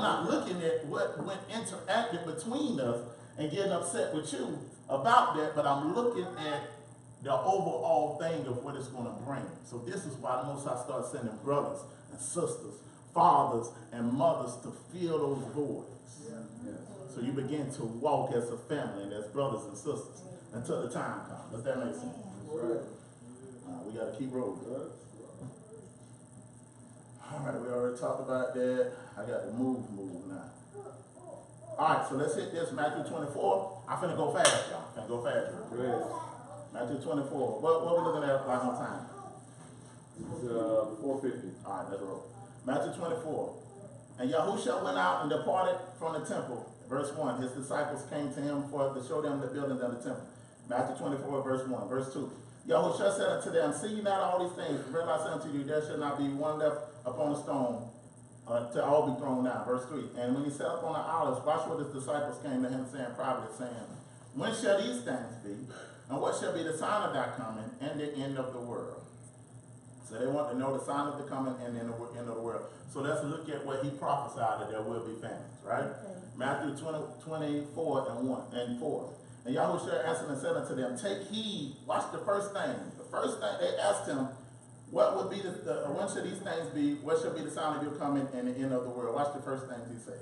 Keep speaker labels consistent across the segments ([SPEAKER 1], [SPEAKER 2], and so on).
[SPEAKER 1] not looking at what went interacted between us and getting upset with you about that, but I'm looking at the overall thing of what it's going to bring. So this is why the Most High started sending brothers and sisters, fathers and mothers to fill those voids. So you begin to walk as a family and as brothers and sisters until the time comes. Does that make sense? Right. We got to keep rolling. All right, we already talked about that. I got to move now. All right, so let's hit this. Matthew 24. I'm finna go fast, y'all. Finna go fast. Matthew 24. What we looking at like on time?
[SPEAKER 2] It's 4:50.
[SPEAKER 1] All right, let's roll. Matthew 24. And Yahushua went out and departed from the temple. Verse 1. His disciples came to him to show them the buildings of the temple. Matthew 24, verse 1. Verse 2. Yahushua said unto them, see ye not all these things? Verily I say unto you, there shall not be one left upon the stone, to all be thrown down. Verse 3. And when he sat upon the olives, watch what his disciples came to him, saying privately, saying, when shall these things be? And what shall be the sign of thy coming and the end of the world? So they want to know the sign of the coming and the end of the world. So let's look at what he prophesied that there will be famines, right? Okay. Matthew 24 and 1 and 4. And Yahushua answered and said unto them, take heed. Watch the first thing. The first thing they asked him, what would be when shall these things be? What shall be the sign of your coming and the end of the world? Watch the first things he said.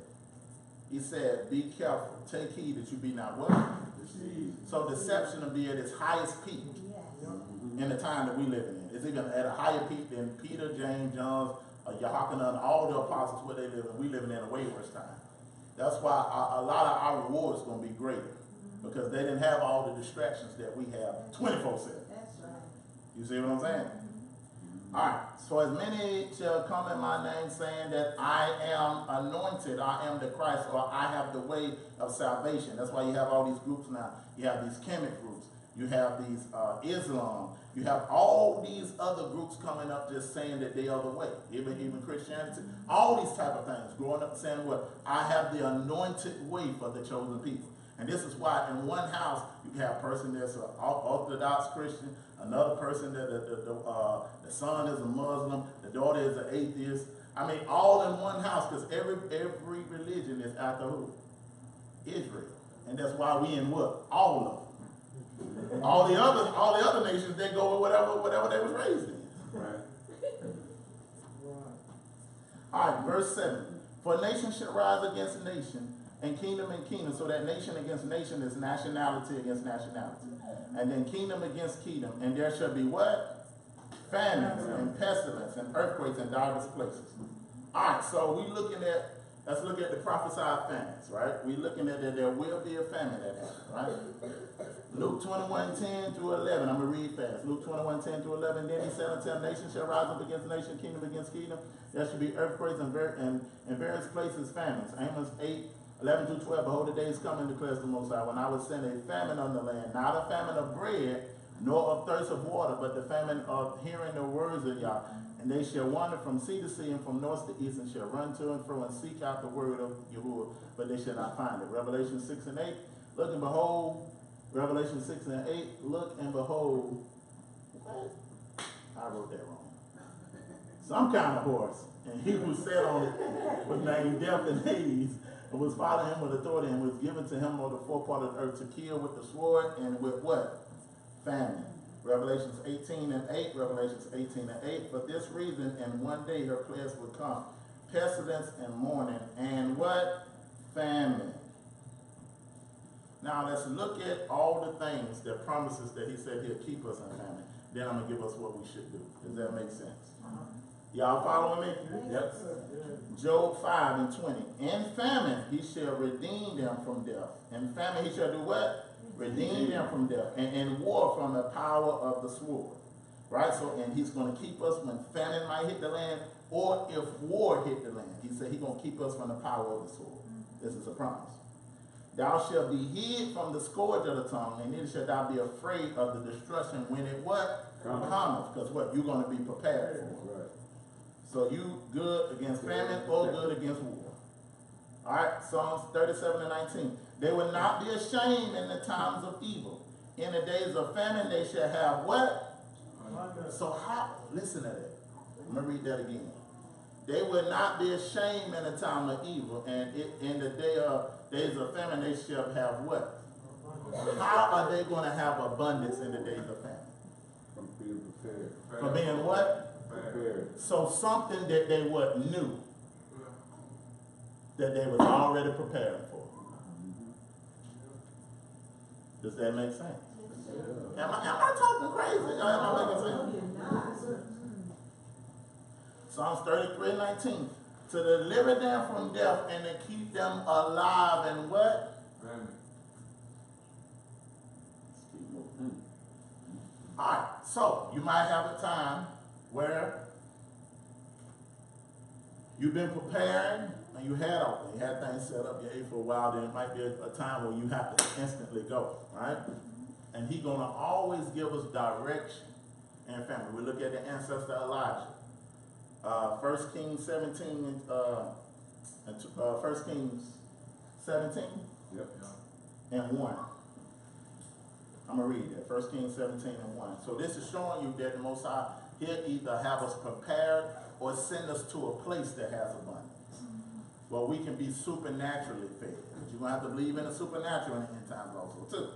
[SPEAKER 1] He said, be careful. Take heed that you be not what? Deceived. So deception will be at its highest peak in the time that we live in. It's even at a higher peak than Peter, James, John, Yohanan, all the apostles where they live in. We living in a way worse time. That's why a lot of our rewards is going to be greater. Because they didn't have all the distractions that we have 24/7. That's right. You see what I'm saying? All right. So as many shall come in my name saying that I am anointed, I am the Christ, or I have the way of salvation. That's why you have all these groups now. You have these Kemet groups. You have these Islam. You have all these other groups coming up just saying that they are the way. Even Christianity. All these type of things. Growing up saying what? I have the anointed way for the chosen people. And this is why in one house you can have a person that's an Orthodox Christian, another person that the son is a Muslim, the daughter is an atheist. I mean, all in one house, because every religion is after who? Israel. And that's why we in what? All of them. All the other nations, they go with whatever they was raised in. Right. All right, verse 7. For nation shall rise against nation, and kingdom, so that nation against nation is nationality against nationality. And then kingdom against kingdom. And there shall be what? Famines and pestilence and earthquakes in diverse places. All right, so let's look at the prophesied famines, right? We're looking at that there will be a famine that happens, right? Luke 21:10 through 11. I'm going to read fast. Luke 21:10 through 11. Then he said unto them, nation shall rise up against nation, kingdom against kingdom. There shall be earthquakes in various places, famines. Amos 8:11 through 12. Behold, the days coming, declares the Most High, when I will send a famine on the land, not a famine of bread, nor of thirst of water, but the famine of hearing the words of Yah. And they shall wander from sea to sea and from north to east, and shall run to and fro and seek out the word of Yahuwah, but they shall not find it. Revelation 6 and 8. Look and behold. Revelation 6 and 8. Look and behold. What? I wrote that wrong. Some kind of horse, and he who sat on it was named Death and Hades, and was following him with authority, and was given to him on the forepart of the earth to kill with the sword and with what? Famine. Revelations 18 and 8. Revelations 18 and 8. For this reason, in one day her plagues will come, pestilence and mourning, and what? Famine. Now let's look at all the things, the promises that he said he'll keep us in famine. Then I'm going to give us what we should do. Does that make sense? Y'all following me? Yep. Job 5 and 20. In famine he shall redeem them from death. In famine he shall do what? Redeem them from death. And in war from the power of the sword. Right? So, and he's going to keep us when famine might hit the land, or if war hit the land. He said he's going to keep us from the power of the sword. This is a promise. Thou shalt be hid from the scourge of the tongue, and neither shalt thou be afraid of the destruction when it what? Cometh. Because what? You're going to be prepared for it. Right. So you good against famine or good against war. All right, Psalms 37 and 19. They will not be ashamed in the times of evil. In the days of famine they shall have what? So how? Listen to that. I'm going to read that again. They will not be ashamed in the time of evil, and in the days of famine they shall have what? How are they going to have abundance in the days of famine?
[SPEAKER 2] From being prepared.
[SPEAKER 1] For being what?
[SPEAKER 2] Prepared.
[SPEAKER 1] So something that they what knew that they was already preparing for. Does that make sense?
[SPEAKER 2] Yeah.
[SPEAKER 1] Am I talking crazy? Am I making sense? Psalms 33:19. To deliver them from death and to keep them alive and what? Alright, so you might have a time where you've been preparing and you had things set up, you ate for a while, then it might be a time where you have to instantly go, right? And he's gonna always give us direction and family. We look at the ancestor Elijah. 1 Kings 17 1 Kings 17
[SPEAKER 2] Yep.
[SPEAKER 1] and 1. I'm going to read that. 1 Kings 17 and 1. So this is showing you that the Most High, he'll either have us prepared or send us to a place that has abundance. Well, we can be supernaturally fed. But you're going to have to believe in the supernatural in the end times also, too.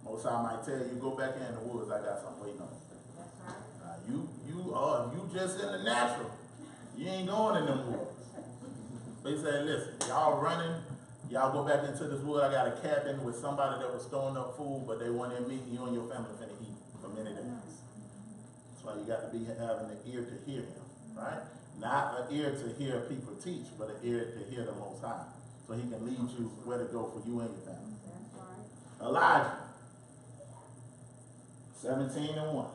[SPEAKER 1] Most High might tell you, go back in the woods, I got something waiting on you. You just in the natural. You ain't going in them woods. They say, listen, y'all running, y'all go back into this wood. I got a cabin with somebody that was storing up food, but they wanted me, you and your family finna eat for many days. That's why you got to be having an ear to hear him, right? Not an ear to hear people teach, but an ear to hear the Most High. So he can lead you where to go for you and your family. Elijah, 17 and 1.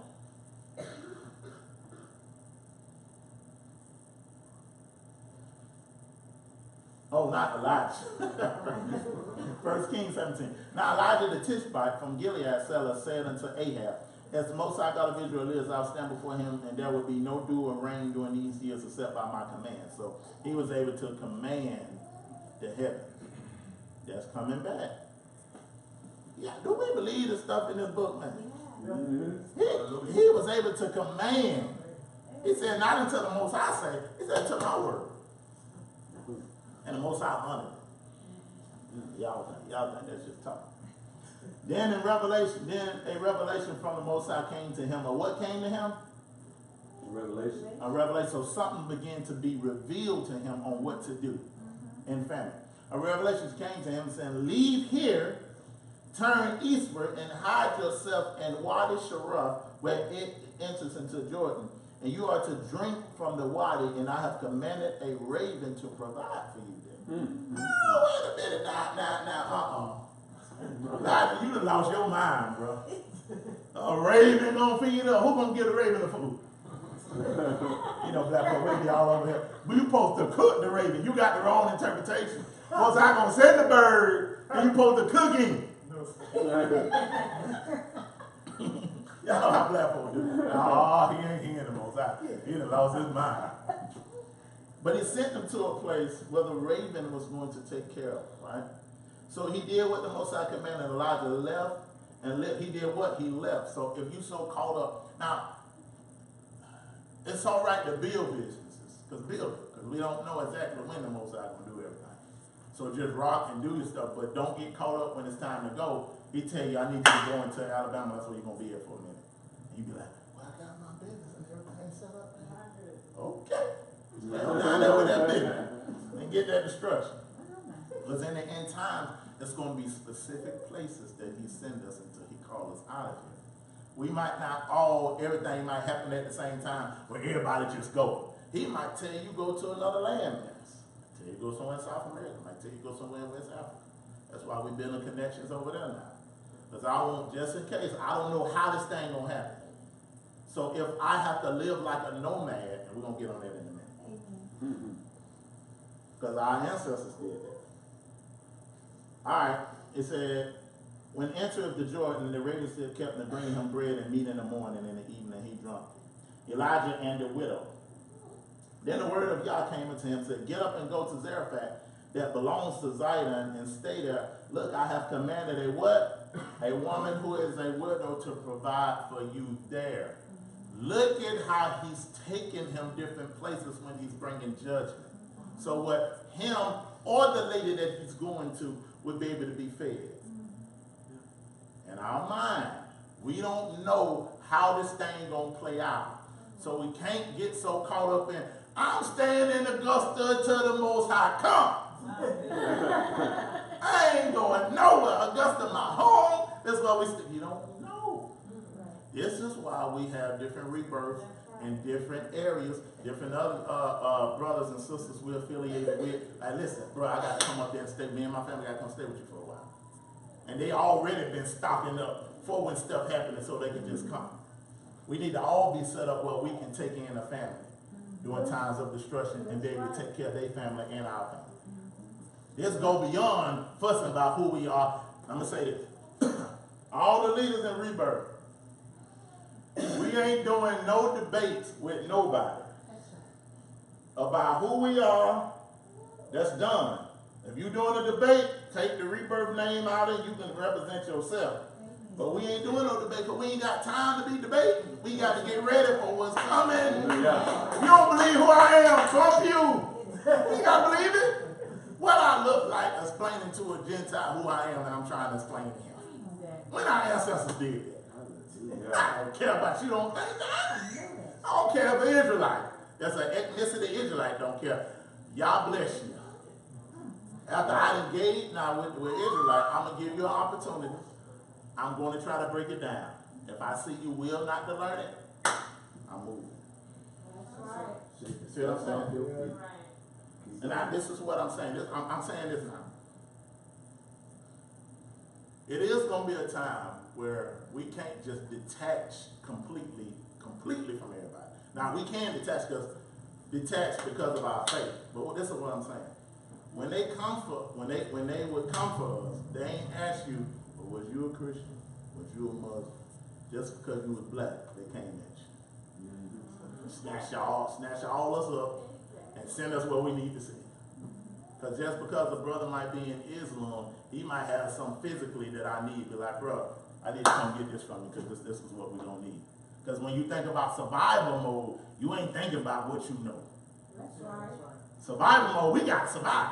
[SPEAKER 1] Oh, not Elijah. 1 Kings 17. Now Elijah the Tishbite from Gilead seller said unto Ahab, as the Most High God of Israel lives, I'll stand before him, and there will be no dew or rain during these years except by my command. So he was able to command the heaven. That's coming back. Yeah, do we believe the stuff in this book, man?
[SPEAKER 2] Mm-hmm.
[SPEAKER 1] He was able to command. He said, not until the Most High say, he said, to my word. And the Most High honored it. Y'all think that's just talk. Then a revelation from the Most High came to him. Or what came to him?
[SPEAKER 2] Revelation.
[SPEAKER 1] A revelation. So something began to be revealed to him on what to do in famine. A revelation came to him saying, leave here, turn eastward, and hide yourself in Wadi Sharah, where it enters into Jordan. And you are to drink from the wadi, and I have commanded a raven to provide for you there.
[SPEAKER 2] Mm-hmm.
[SPEAKER 1] Oh, wait a minute, now, Elijah, you done lost your mind, bro. A raven gonna feed her? Who gonna give the raven the food? You know, black folk, we be all over here. But you supposed to cook the raven. You got the wrong interpretation. Was I gonna send the bird, and you supposed to cook him? Y'all know how black folk do. Oh, he ain't hearing the Most High. He done lost his mind. But he sent them to a place where the raven was going to take care of him, right? So he did what the Most High commanded. Elijah left, and he did what? He left. So if you so caught up, now, it's all right to build businesses, because we don't know exactly when the Most High going to do everything. So just rock and do your stuff, but don't get caught up when it's time to go. He tell you, I need you to go into Alabama, that's where you're going to be here for a minute. And you be like, well, I got my business and everything set up. Okay. Go down there with that business and get that destruction. Because in the end times, it's going to be specific places that he sends us until he calls us out of here. We might not everything might happen at the same time where everybody just go. He might tell you go to another landmass. Tell you go somewhere in South America. Might tell you go somewhere in West Africa. That's why we're building connections over there now. Because I want, just in case, I don't know how this thing gonna happen. So if I have to live like a nomad, and we're gonna get on that in a minute. Because our ancestors did that. Alright, it said, when entered the Jordan, the raven still kept to bring him bread and meat in the morning, and in the evening he drunk. Elijah and the widow. Then the word of Yah came unto him and said, get up and go to Zarephath that belongs to Zidon and stay there. Look, I have commanded a what? A woman who is a widow to provide for you there. Look at how he's taking him different places when he's bringing judgment. So what him or the lady that he's going to would be able to be fed. In our mind, we don't know how this thing gonna play out. So we can't get so caught up in, I'm staying in Augusta till the Most High come. I ain't going nowhere. Augusta my home. That's why we you don't know. This is why we have different rebirths in different areas, different other brothers and sisters we're affiliated with. Like, listen, bro, I got to come up there and stay. Me and my family got to come stay with you for a while. And they already been stocking up for when stuff happening so they can just come. We need to all be set up where we can take in a family during times of destruction and be able to take care of their family and our family. This go beyond fussing about who we are. I'm going to say this. All the leaders in Rebirth, we ain't doing no debates with nobody about who we are. That's done. If you're doing a debate, take the Rebirth name out and you can represent yourself. But we ain't doing no debate because we ain't got time to be debating. We got to get ready for what's coming. If you don't believe who I am, bump you. You got to believe it. What I look like explaining to a Gentile who I am and I'm trying to explain to him. When our ancestors did that. I don't care about you, don't think that. I don't care if an Israelite. That's an ethnicity Israelite, don't care. Y'all bless you. After I engage now with Israelite, I'm going to give you an opportunity. I'm going to try to break it down. If I see you will not to learn it, I'm moving. See what I'm saying? And now this is what I'm saying. I'm saying this now. It is going to be a time where we can't just detach completely from everybody. Now we can detach because of our faith. But this is what I'm saying. When they would come for us, they ain't ask you, well, was you a Christian? Was you a Muslim? Just because you was black, they came at you. Snatch all us up and send us where we need to see. Because just because a brother might be in Islam, he might have something physically that I need. Be like, bro, I need to come get this from you because this is what we don't need. Because when you think about survival mode, you ain't thinking about what you know.
[SPEAKER 3] That's right.
[SPEAKER 1] Survival mode, we got to survive.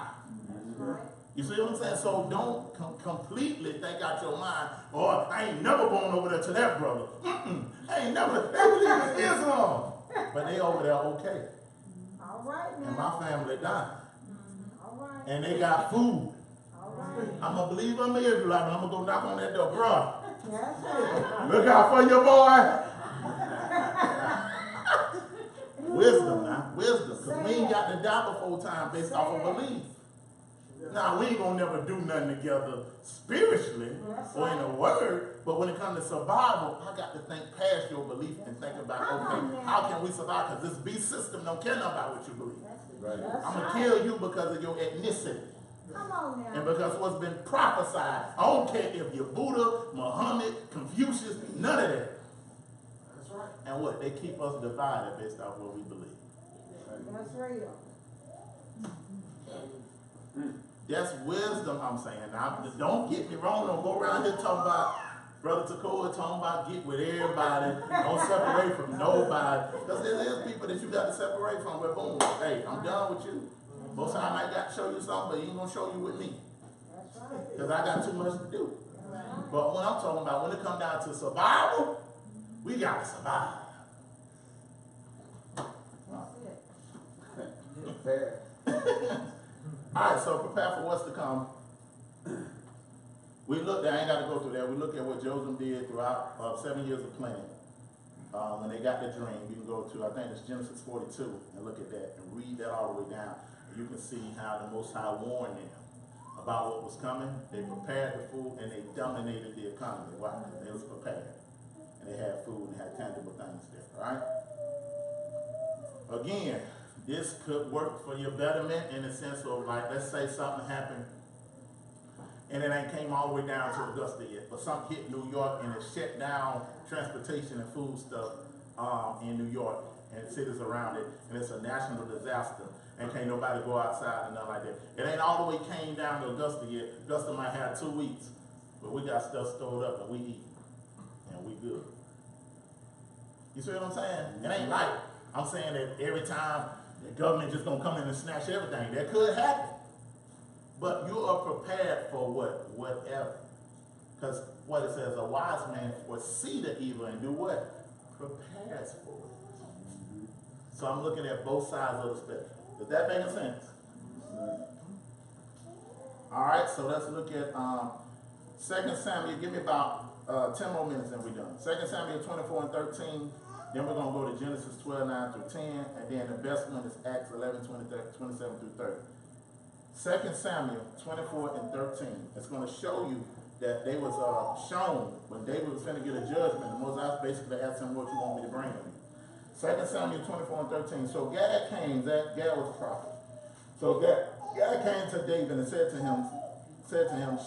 [SPEAKER 3] That's right.
[SPEAKER 1] You see what I'm saying? So don't completely think out your mind, or I ain't never going over there to that brother. I ain't never, they believe in Islam. But they over there okay.
[SPEAKER 3] All right now.
[SPEAKER 1] And my family dying.
[SPEAKER 3] All right.
[SPEAKER 1] And they got food.
[SPEAKER 3] All right.
[SPEAKER 1] I'm going to believe I'm an Israelite, but I'm going to go knock on that door. Bro,
[SPEAKER 3] That's right.
[SPEAKER 1] look out for your boy. Wisdom now. Wisdom. Because we ain't got to die before time based off of belief. Now, we ain't going to never do nothing together spiritually or in the word, but when it comes to survival, I got to think past your belief and think about, okay, how can we survive? Because this beast system don't care nothing about what you believe.
[SPEAKER 2] Right.
[SPEAKER 1] I'm going to kill you because of your ethnicity.
[SPEAKER 3] Come on now.
[SPEAKER 1] And because what's been prophesied, I don't care if you're Buddha, Muhammad, Confucius, none of that.
[SPEAKER 4] That's right.
[SPEAKER 1] And what? They keep us divided based off what we believe.
[SPEAKER 3] That's real.
[SPEAKER 1] That's wisdom, I'm saying. Now, don't get me wrong. Don't go around here talking about, Brother Takoa talking about get with everybody. Don't separate from nobody. Because there is people that you got to separate from. But boom, hey, I'm done with you. Most time I might got to show you something, but he ain't going to show you with me.
[SPEAKER 3] That's right.
[SPEAKER 1] Because I got too much to do. But when I'm talking about, when it comes down to survival, we got to survive.
[SPEAKER 3] That's it.
[SPEAKER 2] Fair.
[SPEAKER 1] All right, so prepare for what's to come. We looked at, I ain't got to go through that. We looked at what Joseph did throughout 7 years of planning. When they got the dream, you can go to, I think it's Genesis 42, and look at that and read that all the way down. You can see how the Most High warned them about what was coming. They prepared the food and they dominated the economy. Why? Because they was prepared. And they had food and had tangible things there, right? Again, this could work for your betterment in the sense of, like, let's say something happened and it ain't came all the way down to Augusta yet, but something hit New York and it shut down transportation and food stuff in New York and cities around it, and it's a national disaster, and can't nobody go outside and nothing like that. It ain't all the way came down to Augusta yet. Augusta might have 2 weeks, but we got stuff stored up and we eat, and we good. You see what I'm saying? It ain't like I'm saying that every time the government just gonna come in and snatch everything. That could happen. But you are prepared for whatever. Because what it says, a wise man foresee the evil and do what? Prepares for it. So I'm looking at both sides of the spectrum. Does that make sense? All right, so let's look at 2 Samuel. Give me about 10 more minutes and we're done. 2 Samuel 24 and 13. Then we're going to go to Genesis 12, 9 through 10. And then the best one is Acts 11, 27 through 30. 2 Samuel 24 and 13. It's going to show you that they was shown when David was going to get a judgment. And Moses basically asked him, what you want me to bring him? 2 Samuel 24 and 13. So Gad came, Gad was a prophet. So Gad came to David and said to him,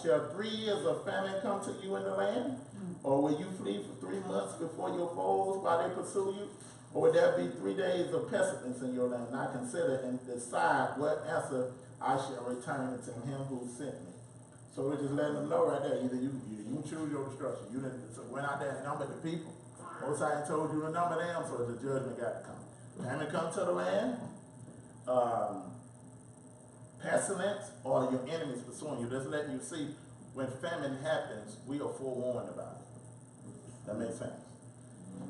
[SPEAKER 1] shall 3 years of famine come to you in the land? Or will you flee for 3 months before your foes while they pursue you? Or will there be 3 days of pestilence in your land? And I consider and decide what answer I shall return to him who sent me. So we're just letting them know right there. Either you choose your destruction. You didn't went out there and numbered the people. Most I told you to number them, so the judgment got to come. Famine come to the land. Pestilence, or your enemies pursuing you. Just letting you see when famine happens, we are forewarned about it. That makes sense.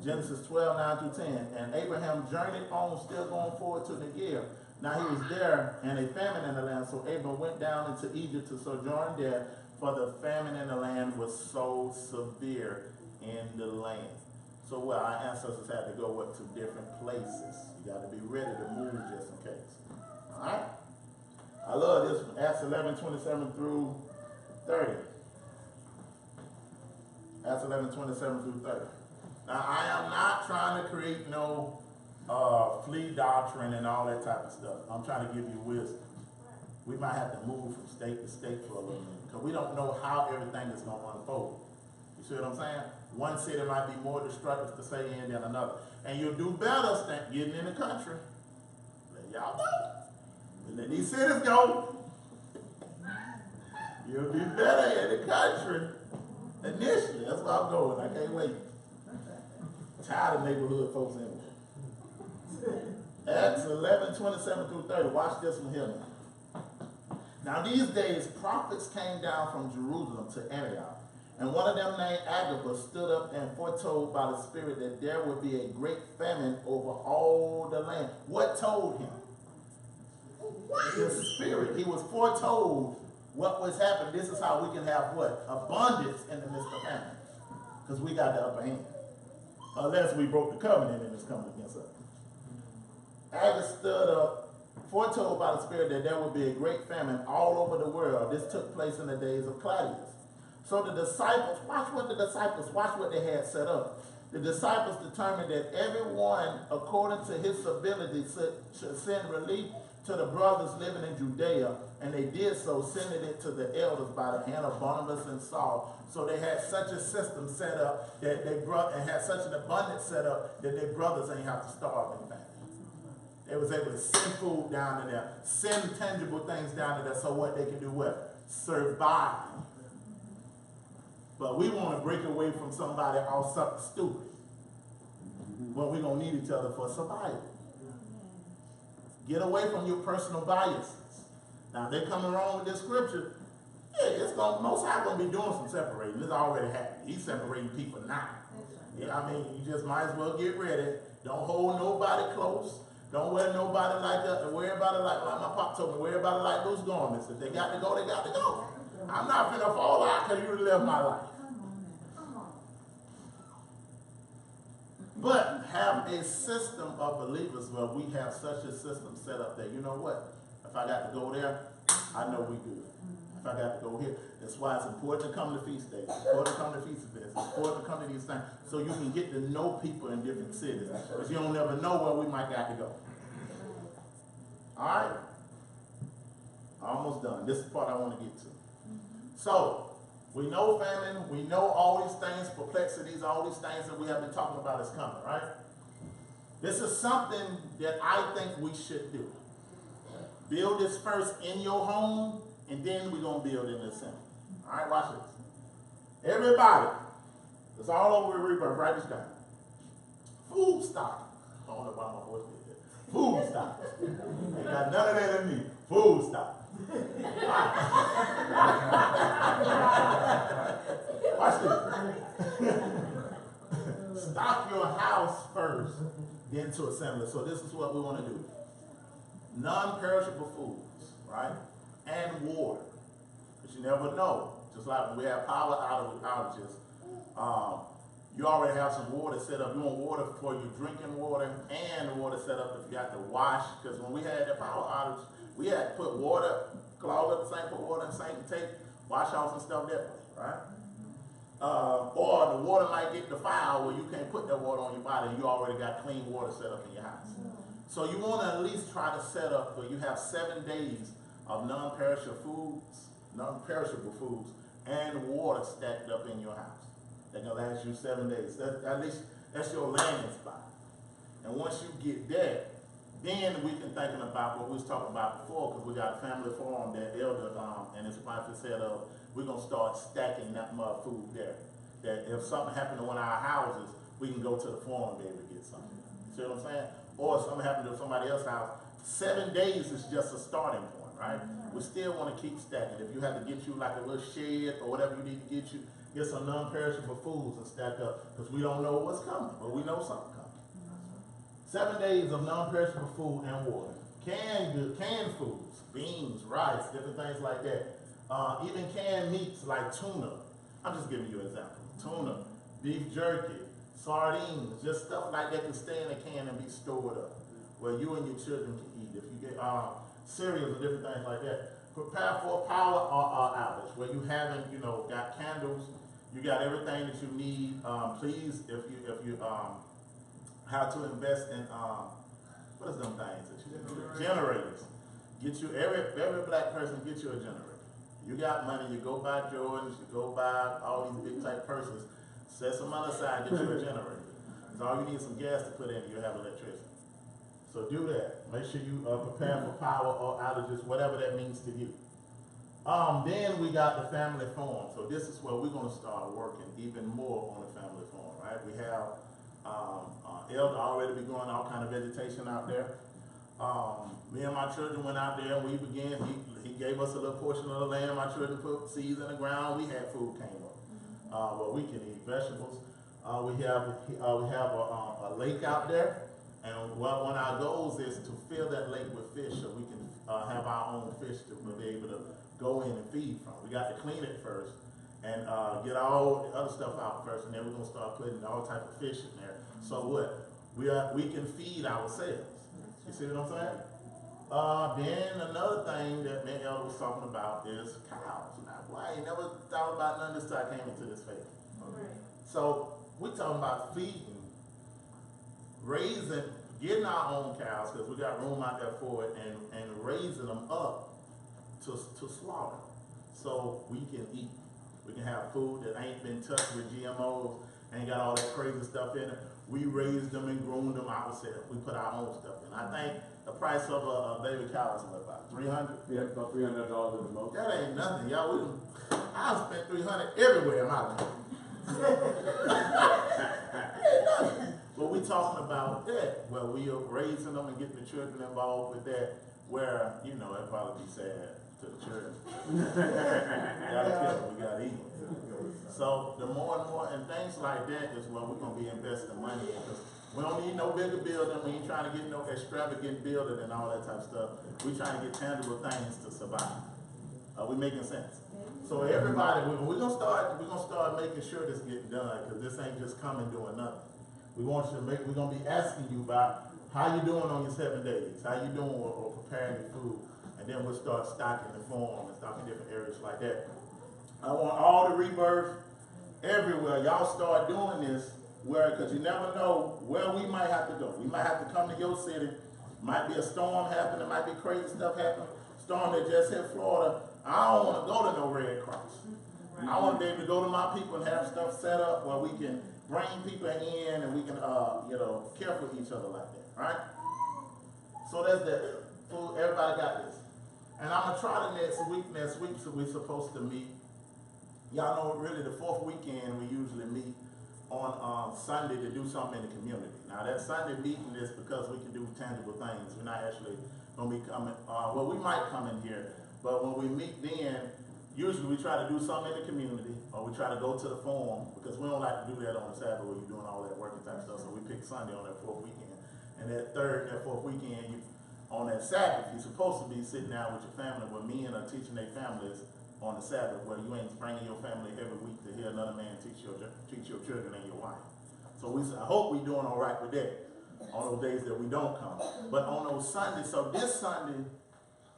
[SPEAKER 1] Genesis 12, 9 through 10. And Abraham journeyed on, still going forward to Negev. Now he was there, and a famine in the land. So Abraham went down into Egypt to sojourn there, for the famine in the land was so severe in the land. So well, our ancestors had to go to different places. You got to be ready to move just in case. All right? I love this one. Acts 11, 27 through 30. Acts 11, 27 through 30. Now, I am not trying to create no flea doctrine and all that type of stuff. I'm trying to give you wisdom. We might have to move from state to state for a little minute because we don't know how everything is going to unfold. You see what I'm saying? One city might be more destructive to stay in than another. And you'll do better getting in the country. Let y'all know. Let these cities go. You'll be better in the country initially. That's where I'm going. I can't wait. Tired of neighborhood folks anyway. Acts 11, 27 through 30. Watch this one here now. Now these days prophets came down from Jerusalem to Antioch. And one of them named Agabus stood up and foretold by the Spirit that there would be a great famine over all the land. What told him? The Spirit. He was foretold what was happening. This is how we can have what? Abundance in the midst of famine. Because we got the upper hand. Unless we broke the covenant and it's coming against us. Agabus stood up, foretold by the Spirit that there would be a great famine all over the world. This took place in the days of Claudius. So the disciples, watch what they had set up. The disciples determined that everyone, according to his ability, should send relief to the brothers living in Judea, and they did so, sending it to the elders by the hand of Barnabas and Saul. So they had such a system set up that and had such an abundance set up that their brothers ain't have to starve in famine. They was able to send food down to there, send tangible things down to there, so what they can do what? Survive. But we want to break away from somebody or something stupid. When we're going to need each other for survival. Get away from your personal biases. Now, they're coming wrong with this scripture. Yeah, Most High going to be doing some separating. This already happened. He's separating people now. Yeah, I mean, you just might as well get ready. Don't hold nobody close. Don't wear nobody like that. Worry about it like my pop told me. Worry about it like those garments. If they got to go, they got to go. I'm not finna fall out because you lived my life. But have a system of believers where we have such a system set up that, you know what? If I got to go there, I know we good. If I got to go here. That's why it's important to come to feast days. It's important to come to feast events. It's important to come to these things so you can get to know people in different cities. Because you don't never know where we might got to go. All right? Almost done. This is the part I want to get to. So, we know famine, we know all these things, perplexities, all these things that we have been talking about is coming, right? This is something that I think we should do. Build this first in your home, and then we're going to build in the assembly. All right, watch this. Everybody, it's all over with Rebirth, write this down. Food stock. I don't know why my voice did that. Food stock. Ain't got none of that in me. Food stock. Watch this. Stock your house first, then to assemble it. So this is what we want to do. Non-perishable foods, right? And water. Because you never know. Just like when we have power outages, you already have some water set up. You want water for your drinking water and water set up if you have to wash. Because when we had the power outage, we had to put water, clog up the sink, put water in the sink, and take wash offs and stuff that way, right? Or the water might get defiled where you can't put that water on your body and you already got clean water set up in your house. So you want to at least try to set up where you have 7 days of non-perishable foods and water stacked up in your house. They're going to last you 7 days. At least that's your landing spot. And once you get that, then we can thinking about what we was talking about before, because we got a family forum that Elder and his wife has said we're going to start stacking that mud food there. That if something happened to one of our houses, we can go to the forum and be able to get something. You see what I'm saying? Or if something happened to somebody else's house, 7 days is just a starting point, right? We still want to keep stacking. If you have to get you like a little shed or whatever you need to get some non-perishable foods and stack up, because we don't know what's coming, but we know something coming. 7 days of non-perishable food and water. Canned foods, beans, rice, different things like that. Even canned meats like tuna. I'm just giving you an example. Tuna, beef jerky, sardines, just stuff like that can stay in a can and be stored up, where you and your children can eat. If you get cereals and different things like that. Prepare for a power outage, where you haven't, got candles, you got everything that you need. Please, if you how to invest in what is them things that you generators. Get you every black person get you a generator. You got money, you go buy Jordans, you go buy all these big type purses, set some money aside, get you a generator. Because all you need is some gas to put in, you have electricity. So do that. Make sure you prepare for power or outages, whatever that means to you. Then we got the family forum. So this is where we're going to start working even more on the family forum, right? We have Elder already be growing all kind of vegetation out there. Me and my children went out there and we began, he gave us a little portion of the land. My children put seeds in the ground. We had food came up. Where we can eat vegetables. We have a lake out there. And one of our goals is to fill that lake with fish so we can have our own fish to be able to go in and feed from. We got to clean it first and get all the other stuff out first, and then we're going to start putting all type of fish in there. So what? We can feed ourselves. You see what I'm saying? Then another thing that me and Elder was talking about is cows. Now, boy, I ain't never thought about none of this till I came into this faith. Okay. So we're talking about feeding, raising, getting our own cows, because we got room out there for it, and raising them up to slaughter so we can eat. We can have food that ain't been touched with GMOs, ain't got all that crazy stuff in it. We raised them and groomed them ourselves. We put our own stuff in. I think the price of a baby cow is about $300.
[SPEAKER 2] Yeah, about $300 at the most.
[SPEAKER 1] That ain't nothing, y'all. I spent $300 everywhere in my life. Ain't nothing. But we talking about that, where we are raising them and getting the children involved with that, where, it'd probably be sad to the children. We gotta kill them, we gotta eat them. So the more and more, and things like that is what we're gonna be investing money in, because we don't need no bigger building. We ain't trying to get no extravagant building and all that type of stuff. We trying to get tangible things to survive. Are we making sense? So everybody, we're gonna start making sure this getting done, because this ain't just coming doing nothing. We're gonna be asking you about how you doing on your 7 days, how you doing or preparing your food, and then we'll start stocking the farm and stocking different areas like that. I want all the rebirth everywhere. Y'all start doing this, because you never know where we might have to go. We might have to come to your city. Might be a storm happening. Might be crazy stuff happening. Storm that just hit Florida. I don't want to go to no Red Cross. I want to be able to go to my people and have stuff set up where we can bring people in and we can, care for each other like that, right? So that's that. So everybody got this. And I'm going to try the next week, so we're supposed to meet. Y'all know really the fourth weekend we usually meet on Sunday to do something in the community. Now that Sunday meeting is because we can do tangible things. We're not actually gonna be coming, well, we might come in here, but when we meet then, usually we try to do something in the community, or we try to go to the forum, because we don't like to do that on the Sabbath where you're doing all that working type stuff, so we pick Sunday on that fourth weekend. And that fourth weekend, on that Sabbath, you're supposed to be sitting down with your family, where men are teaching their families on the Sabbath, where you ain't bringing your family every week to hear another man teach your children and your wife. So I hope we're doing all right with that on those days that we don't come. But on those Sundays, so this Sunday,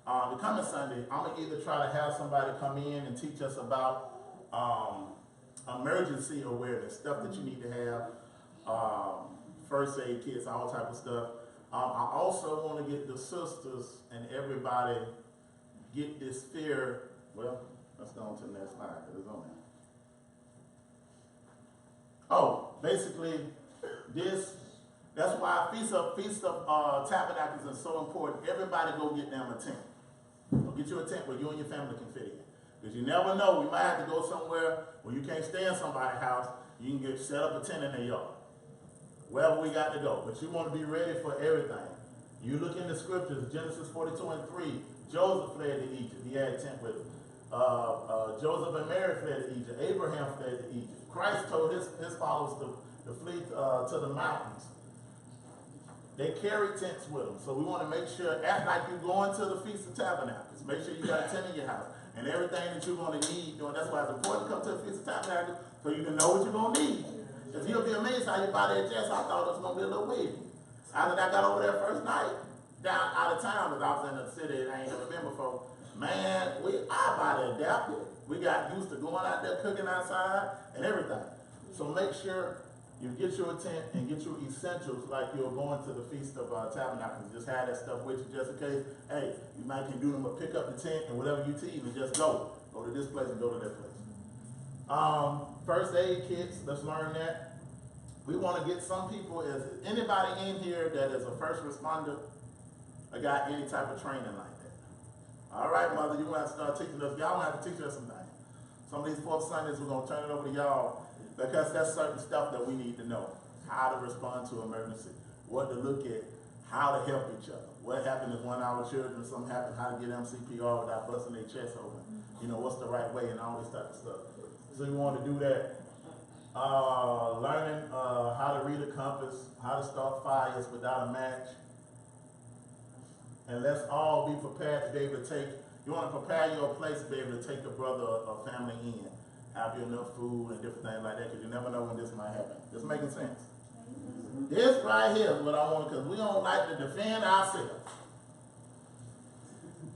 [SPEAKER 1] the coming Sunday, I'm gonna either try to have somebody come in and teach us about emergency awareness, stuff that you need to have, first aid kits, all type of stuff. I also want to get the sisters and everybody get this fear. Well, let's go on to the next slide because it's on there. Oh, basically, that's why Feast of Tabernacles is so important. Everybody go get them a tent. Go get you a tent where you and your family can fit in. Because you never know, we might have to go somewhere where you can't stay in somebody's house. You can set up a tent in their yard. Wherever we got to go. But you want to be ready for everything. You look in the scriptures, Genesis 42:3, Joseph fled to Egypt. He had a tent with him. Joseph and Mary fled to Egypt. Abraham fled to Egypt. Christ told his followers to flee to the mountains. They carry tents with them. So we want to make sure, act like you're going to the Feast of Tabernacles. Make sure you got a tent in your house. And everything that you're going to need. That's why it's important to come to the Feast of Tabernacles, so you can know what you're going to need. Because you'll be amazed how you buy that dress. I thought it was going to be a little weird. After I got over there first night, down out of town, because I was in a city that I ain't never been before, man, our body adapted. We got used to going out there cooking outside and everything. So make sure you get your tent and get your essentials like you're going to the Feast of Tabernacles. Just have that stuff with you just in case. Hey, you might can do them, but pick up the tent and whatever you eat and just go. Go to this place and go to that place. First aid kits, let's learn that. We want to get some people, is anybody in here that is a first responder or got any type of training like that? All right, mother, you're going to have to start teaching us. Y'all have to teach us something. Some of these fourth Sundays, we're going to turn it over to y'all because that's certain stuff that we need to know. How to respond to emergency, what to look at, how to help each other. What happened if one of our children, something happened, how to get them CPR without busting their chest open. You know, what's the right way and all this type of stuff. So we want to do that. Learning how to read a compass, how to start fires without a match. And let's all be prepared to be able to take, you want to prepare your place to be able to take a brother or family in. Have you enough food and different things like that, because you never know when this might happen. This making sense? This right here is what I want, because we don't like to defend ourselves.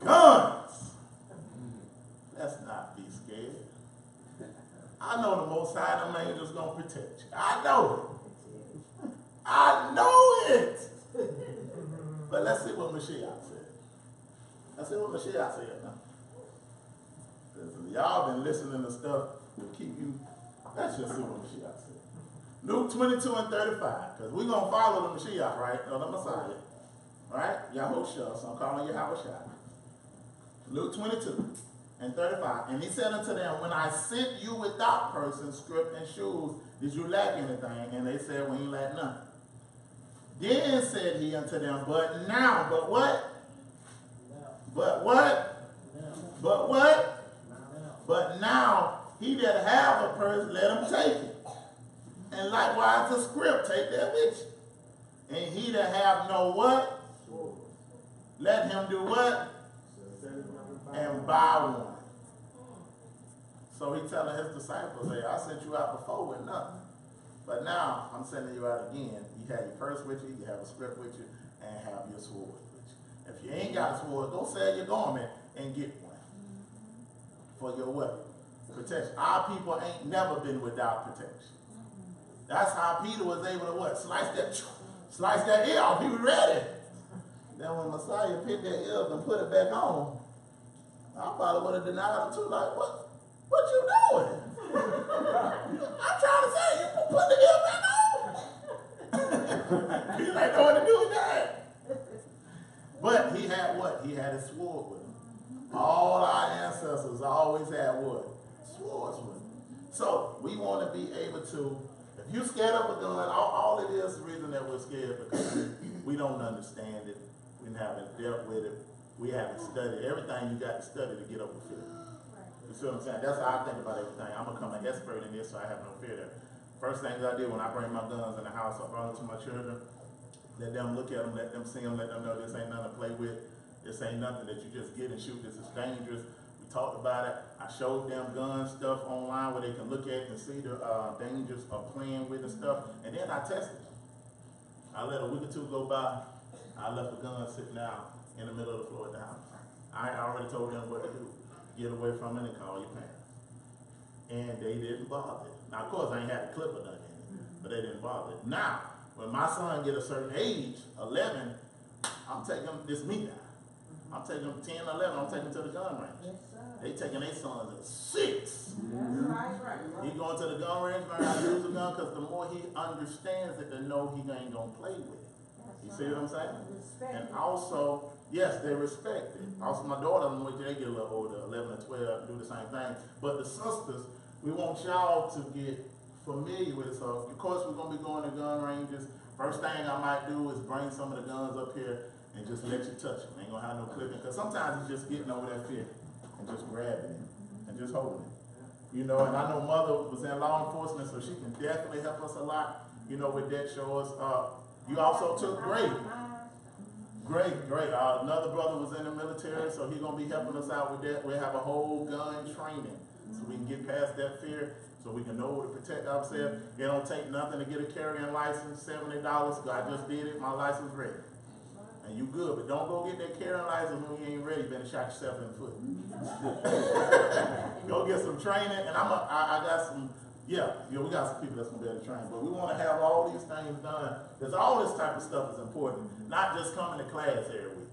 [SPEAKER 1] Guns! Let's not be scared. I know the Most High, them angels gonna protect you. I know it. I know it. But let's see what Mashiach said. Let's see what Mashiach said now. Y'all been listening to stuff to keep you. Let's just see what Mashiach said. Luke 22:35, because we're gonna follow the Mashiach, right? Or the Messiah. Right? Yahushua, so I'm calling you Yahushua. Luke 22:35. And he said unto them, when I sent you without person, scrip, and shoes, did you lack anything? And they said, we ain't lack nothing. Then said he unto them, but now, but what? But what? But what? But now, he that have a purse, let him take it. And likewise a scrip, take that with you. And he that have no what? Let him do what? And buy one. So he telling his disciples, hey, I sent you out before with nothing. But now I'm sending you out again. You have your purse with you, you have a script with you, and have your sword with you. If you ain't got a sword, go sell your garment and get one. For your what? Protection. Our people ain't never been without protection. That's how Peter was able to what? Slice that ear off. He was ready. Then when Messiah picked that ear up and put it back on, I probably would have denied him too. Like, what you doing? I'm trying to say, you put the ear back on. He ain't know what to do with that. But he had what? He had his sword with him. All our ancestors always had what? Swords with them. So we want to be able to If you scared of a gun, all it is the reason that we're scared because we don't understand it. We haven't dealt with it. We haven't studied. Everything you got to study to get over fear. You see what I'm saying? That's how I think about everything. I'm gonna become an expert in this, so I have no fear there. First things I do when I bring my guns in the house, I bring them to my children. Let them look at them, let them see them, let them know this ain't nothing to play with. This ain't nothing that you just get and shoot. This is dangerous. We talked about it. I showed them gun stuff online where they can look at it and see the dangers of playing with and stuff. And then I tested it. I let a week or two go by. I left the gun sitting out in the middle of the floor at the house. I already told them what to do. Get away from it and call your parents. And they didn't bother it. Now, of course, I ain't had a clip or nothing in it, but they didn't bother it. Now, when my son get a certain age, 11, I'm taking him, this me now. I'm taking him 10, 11, I'm taking him to the gun range.
[SPEAKER 3] Yes, sir.
[SPEAKER 1] They taking their sons at 6.
[SPEAKER 3] That's right.
[SPEAKER 1] He going to the gun range, learn how to use the gun, because the more he understands it, the know he ain't gonna play with it. You see what I'm saying?
[SPEAKER 3] Respect.
[SPEAKER 1] And also, yes, they respect it. Also, my daughter, when they get a little older, 11 and 12, do the same thing. But the sisters, we want y'all to get familiar with it. So, of course, we're going to be going to gun ranges. First thing I might do is bring some of the guns up here and just let you touch them. Ain't going to have no clipping. Because sometimes you're just getting over that fear and just grabbing it and just holding it. You know, and I know Mother was in law enforcement, so she can definitely help us a lot, you know, with that. Show us. You also took grade. Great. Another brother was in the military, so he's gonna be helping us out with that. We have a whole gun training, so we can get past that fear, so we can know to protect ourselves. It don't take nothing to get a carrying license, $70. I just did it, my license ready. And you good, but don't go get that carrying license when you ain't ready. Better shot yourself in the foot. Go get some training, and I got some. Yeah, we got some people that's gonna be able to train, but we want to have all these things done because all this type of stuff is important, not just coming to class every week.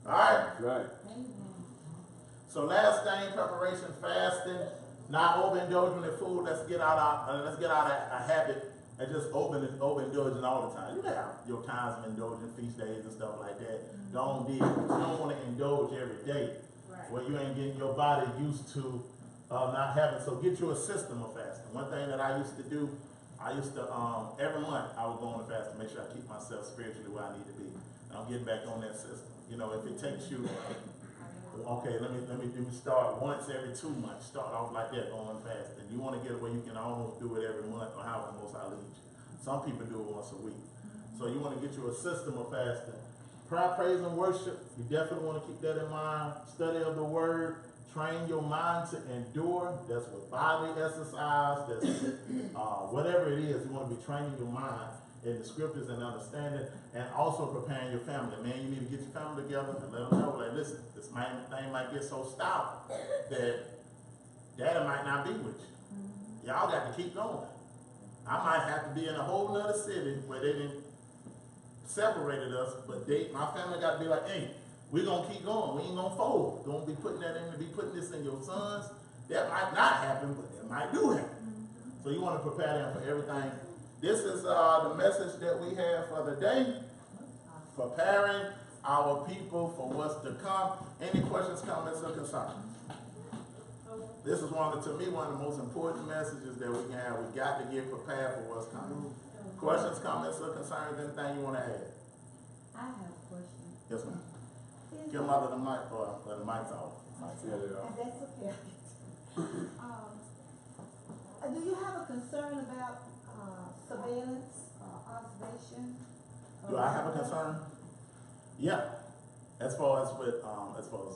[SPEAKER 1] All right.
[SPEAKER 2] Right.
[SPEAKER 1] So last thing, preparation, fasting, not overindulging in food. Let's get out a habit and just overindulging all the time. You have your times of indulging, feast days and stuff like that. Don't do it. You don't want to indulge every day where you ain't getting your body used to. Not having, so get you a system of fasting. One thing that I used to do, every month I would go on a fast to make sure I keep myself spiritually where I need to be. And I'm getting back on that system. You know, if it takes you, okay, let me start once every 2 months. Start off like that, going fast. And you want to get where you can almost do it every month or however most I lead you. Some people do it once a week. So you want to get you a system of fasting. Prayer, praise, and worship. You definitely want to keep that in mind. Study of the word. Train your mind to endure. That's with bodily exercise. That's whatever it is. You want to be training your mind in the scriptures and understanding, and also preparing your family. Man, you need to get your family together and let them know, like, listen, this thing might get so stout that daddy might not be with you. Y'all got to keep going. I might have to be in a whole nother city where they didn't separated us, but my family got to be like, hey, we're going to keep going. We ain't going to fold. Don't be putting this in your sons. That might not happen, but it might do happen. So you want to prepare them for everything. This is the message that we have for the day. Preparing our people for what's to come. Any questions, comments, or concerns? This is to me, one of the most important messages that we can have. We got to get prepared for what's coming. Questions, comments, or concerns, anything you want to add?
[SPEAKER 3] I have a question.
[SPEAKER 1] Yes, ma'am. Give them out of the mic, or the mic's off.
[SPEAKER 2] Yeah, they are.
[SPEAKER 3] And that's okay. Do you have a concern about surveillance, observation?
[SPEAKER 1] Do I have a concern? Yeah. As far as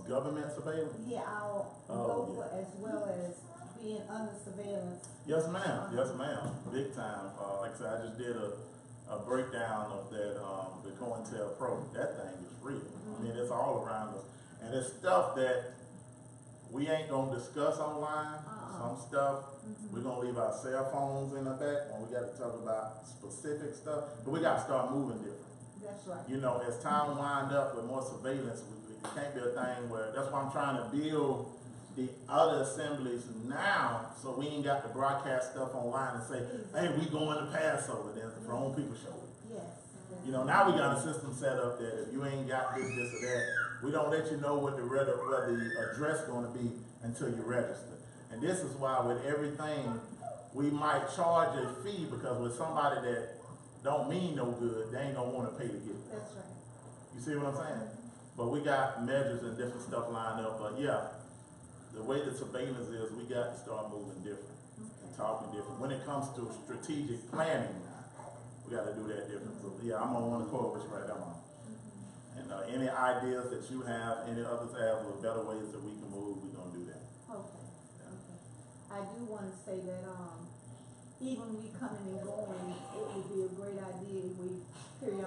[SPEAKER 1] government surveillance?
[SPEAKER 3] Yeah, our local as well as being under surveillance.
[SPEAKER 1] Yes, ma'am. Yes, ma'am. Big time. Like I said, I just did a breakdown of that, the COINTELPRO. That thing is real. I mean, it's all around us. And it's stuff that we ain't going to discuss online. Some stuff, we're going to leave our cell phones in the back when we got to talk about specific stuff. But we got to start moving different.
[SPEAKER 3] That's right.
[SPEAKER 1] You know, as time wind up with more surveillance, it can't be a thing where, that's why I'm trying to build the other assemblies now, so we ain't got to broadcast stuff online and say, hey, we going to Passover, then the wrong people show it.
[SPEAKER 3] Yes.
[SPEAKER 1] You know, now we got a system set up that if you ain't got this or that, we don't let you know what the address going to be until you register. And this is why with everything, we might charge a fee because with somebody that don't mean no good, they ain't gonna wanna pay to get it.
[SPEAKER 3] That's right.
[SPEAKER 1] You see what I'm saying? But we got measures and different stuff lined up, but yeah, the way the surveillance is, we got to start moving different,
[SPEAKER 3] Okay.
[SPEAKER 1] talking different. When it comes to strategic planning, we gotta do that different. So yeah, I'm on one accord with you right now. And any ideas that you have, any others have, or better ways that we can move, we're gonna do that.
[SPEAKER 3] Okay, okay. I do wanna say that, even we coming and going, it would be a great idea if we periodically